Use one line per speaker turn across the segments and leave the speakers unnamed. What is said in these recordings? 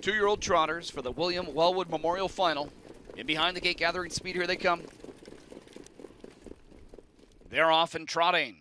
Two-year-old trotters for the William Wellwood Memorial Final. In behind the gate, gathering speed, here they come. They're off and trotting.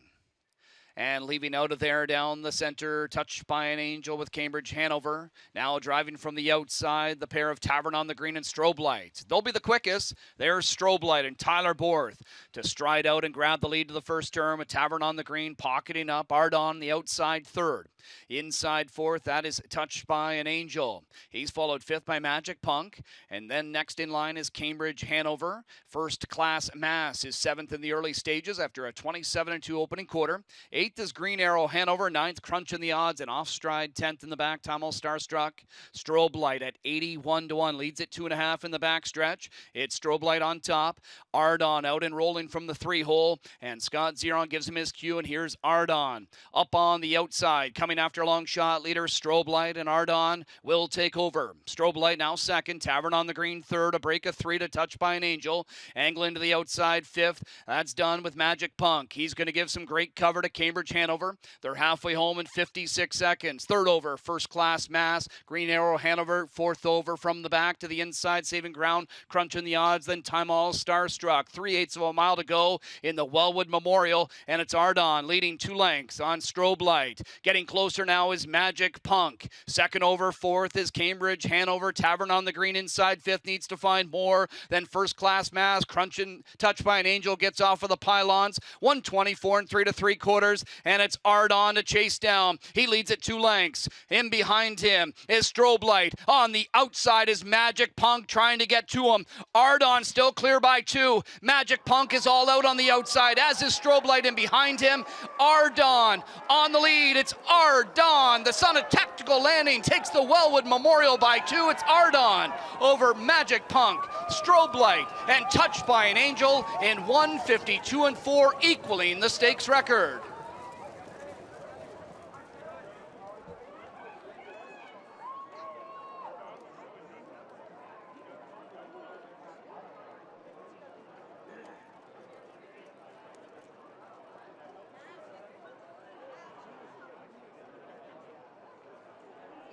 And leaving out of there down the center, touched by an Angel with Cambridge Hanover. Now driving from the outside, the pair of Tavern on the Green and Strobe Light. They'll be the quickest. There's Strobe Light and Tyler Borth to stride out and grab the lead to the first term. A Tavern on the Green pocketing up. Ardon the outside third. Inside fourth, that is touched by an Angel. He's followed fifth by Magic Punk. And then next in line is Cambridge Hanover. First Class Mass is seventh in the early stages after a 27-2 opening quarter. Eighth is Green Arrow Hanover. Ninth, Crunch in the Odds. And off stride, 10th in the back, Tom All Starstruck. Strobe Light at 81-1. Leads it 2.5 in the back stretch. It's Strobe Light on top. Ardon out and rolling from the 3-hole. And Scott Zeron gives him his cue. And here's Ardon up on the outside. Coming after a long shot leader, Strobe Light, and Ardon will take over. Strobe Light now second. Tavern on the Green third. A break of 3 to touch by an Angel. Angling to the outside fifth. That's done with Magic Punk. He's going to give some great cover to Cambridge Hanover. They're halfway home in 56 seconds. Third over, First Class Mass. Green Arrow Hanover. Fourth over from the back to the inside, saving ground. Crunch in the Odds. Then Time All Starstruck. 3/8 of a mile to go in the Wellwood Memorial. And it's Ardon leading 2 lengths on Strobe Light. Getting closer now is Magic Punk. Second over, fourth is Cambridge Hanover. Tavern on the Green inside fifth needs to find more than First Class Mass. Crunch and touched by an Angel gets off of the pylons. 124 and 3 3/4, and it's Ardon to chase down. He leads at 2 lengths. In behind him is Strobe Light. On the outside is Magic Punk trying to get to him. Ardon still clear by 2. Magic Punk is all out on the outside, as is Strobe Light. In behind him, Ardon on the lead. It's Ardon, the son of Tactical Landing, takes the Wellwood Memorial by 2. It's Ardon over Magic Punk, Strobe Light, and touched by an Angel in 1:52-4, equaling the stakes record.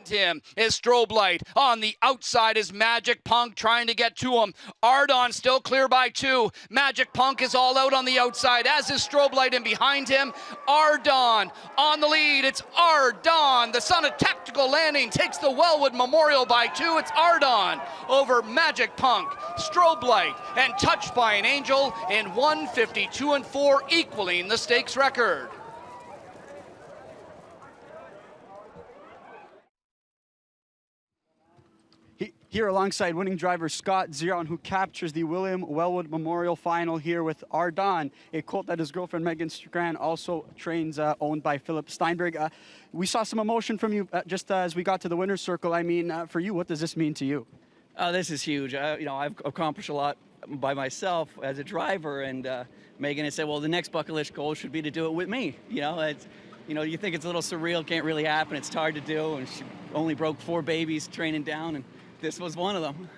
Him is Strobe Light. On the outside is Magic Punk trying to get to him. Ardon still clear by 2. Magic Punk is all out on the outside, as is Strobe Light. And behind him, Ardon on the lead. It's Ardon, the son of Tactical Landing, takes the Wellwood Memorial by 2. It's Ardon over Magic Punk, Strobe Light, and touched by an Angel in 1:52-4, equaling the stakes record.
Here alongside winning driver Scott Zeron, who captures the William Wellwood Memorial Final here with Ardon, a colt that his girlfriend Megan Strachan also trains, owned by Philip Steinberg. We saw some emotion from you just as we got to the winner's circle. I mean, for you, what does this mean to you?
This is huge. I've accomplished a lot by myself as a driver, and Megan had said, well, the next bucket list goal should be to do it with me. You think it's a little surreal, can't really happen, it's hard to do, and she only broke 4 babies training down, and this was one of them.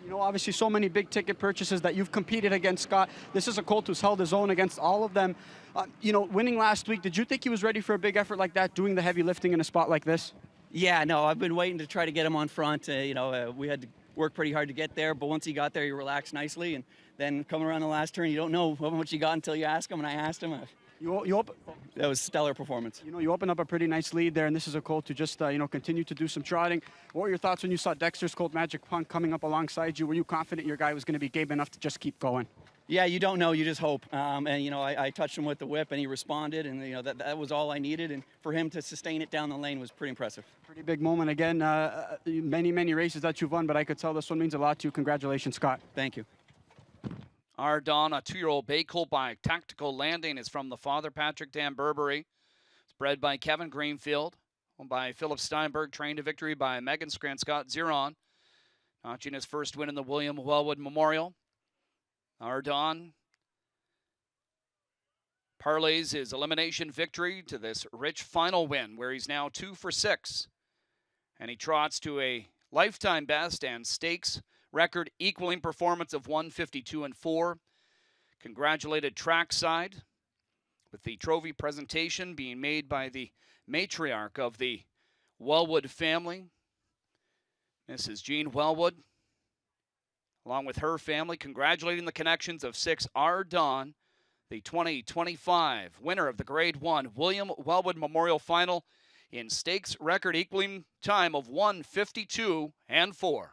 You know, obviously so many big ticket purchases that you've competed against, Scott. This is a colt who's held his own against all of them. Winning last week, did you think he was ready for a big effort like that, doing the heavy lifting in a spot like this?
Yeah, no, I've been waiting to try to get him on front. We had to work pretty hard to get there, but once he got there, he relaxed nicely. And then coming around the last turn, you don't know how much he got until you ask him, and I asked him. That was stellar performance.
You open up a pretty nice lead there, and this is a colt to just, continue to do some trotting. What were your thoughts when you saw Dexter's colt, Magic Punk, coming up alongside you? Were you confident your guy was going to be game enough to just keep going?
Yeah, you don't know, you just hope. I touched him with the whip, and he responded, and, that was all I needed. And for him to sustain it down the lane was pretty impressive.
Pretty big moment again. Many races that you've won, but I could tell this one means a lot to you. Congratulations, Scott.
Thank you.
Ardon, a 2-year-old bay colt by Tactical Landing, is from the father, Patrick Dan Burberry. It's bred by Kevin Greenfield, owned by Philip Steinberg, trained to victory by Megan Scott Zeron, notching his first win in the William Wellwood Memorial. Ardon parlays his elimination victory to this rich final win, where he's now 2 for 6. And he trots to a lifetime best and stakes record equaling performance of 1:52-4. Congratulated trackside with the trophy presentation being made by the matriarch of the Wellwood family, Mrs. Jean Wellwood, along with her family, congratulating the connections of 6 R. Dawn, the 2025 winner of the Grade 1 William Wellwood Memorial Final in stakes record equaling time of 1:52.4.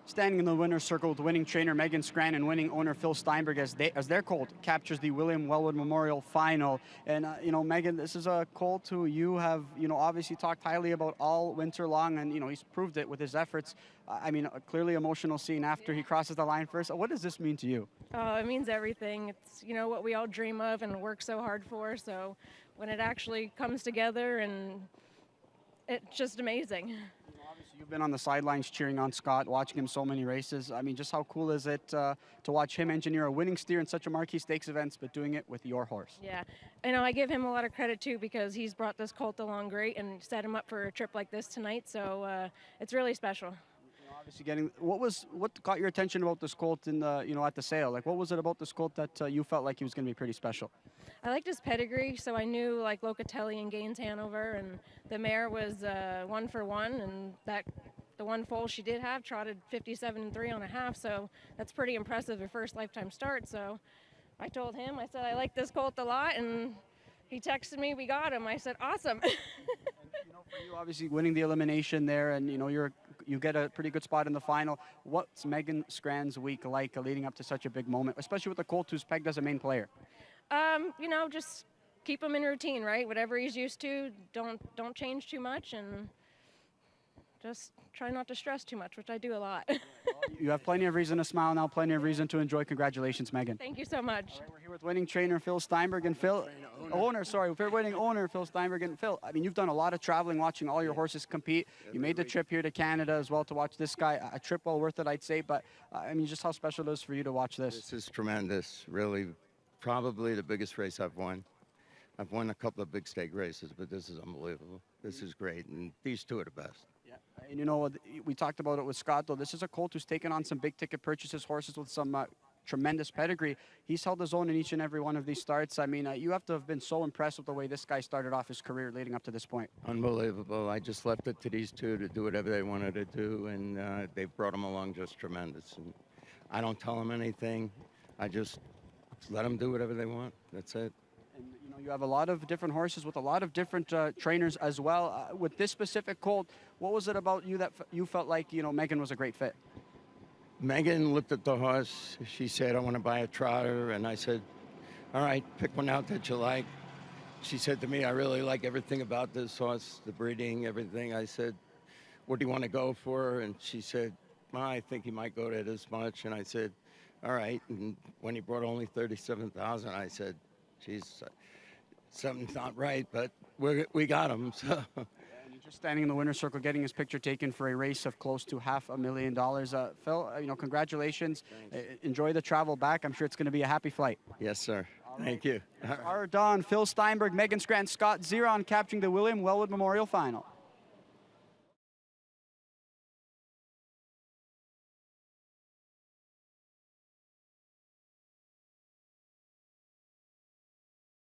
Standing in the winner's circle with winning trainer Megan Scran and winning owner Phil Steinberg as their colt captures the William Wellwood Memorial Final. And Megan, this is a colt who you have obviously talked highly about all winter long, and he's proved it with his efforts. A clearly emotional scene after he crosses the line first. What does this mean to you?
Oh, it means everything. It's what we all dream of and work so hard for. So when it actually comes together, and it's just amazing.
Obviously, you've been on the sidelines cheering on Scott, watching him so many races. Just how cool is it to watch him engineer a winning steer in such a marquee stakes events, but doing it with your horse?
Yeah, I give him a lot of credit too, because he's brought this colt along great and set him up for a trip like this tonight. So it's really special.
Obviously, what caught your attention about this colt in the at the sale? Like, what was it about this colt that you felt like he was going to be pretty special?
I liked his pedigree, so I knew like Locatelli and Gaines Hanover, and the mare was 1 for 1, and the one foal she did have trotted 57 3 on a half, so that's pretty impressive, her first lifetime start. So I told him, I said I like this colt a lot, and he texted me, we got him. I said awesome.
For you, obviously winning the elimination there, and you get a pretty good spot in the final. What's Megan Scran's week like leading up to such a big moment, especially with the colt who's pegged as a main player?
Just keep him in routine, right? Whatever he's used to, don't change too much, and just try not to stress too much, which I do a lot.
You have plenty of reason to smile now, plenty of reason to enjoy. Congratulations, Megan.
Thank you so much.
All right, we're here with winning trainer Phil Steinberg and winning owner Phil Steinberg and Phil. You've done a lot of traveling, watching all your horses compete. You made the trip here to Canada as well to watch this guy. A trip well worth it, I'd say. But just how special it is for you to watch this.
This is tremendous. Really, probably the biggest race I've won. I've won a couple of big stake races, but this is unbelievable. This is great, and these two are the best.
Yeah, and we talked about it with Scott, though. This is a colt who's taken on some big ticket purchases, horses with some tremendous pedigree. He's held his own in each and every one of these starts. You have to have been so impressed with the way this guy started off his career leading up to this point.
Unbelievable. I just left it to these two to do whatever they wanted to do, and they brought them along just tremendous. And I don't tell them anything. I just let them do whatever they want. That's it.
And you have a lot of different horses with a lot of different trainers as well. With this specific colt, what was it about you that you felt like Megan was a great fit?
Megan looked at the horse. She said, I want to buy a trotter. And I said, all right, pick one out that you like. She said to me, I really like everything about this horse, the breeding, everything. I said, what do you want to go for? And she said, well, I think he might go to this much. And I said, all right. And when he brought only 37,000, I said, geez, something's not right, but we got him. So.
And you're just standing in the winner's circle, getting his picture taken for a race of close to $500,000. Phil, congratulations. Enjoy the travel back. I'm sure it's going to be a happy flight.
Yes, sir. Thank you.
Our Dawn, Phil Steinberg, Megan Scran, Scott Zeron capturing the William Wellwood Memorial Final.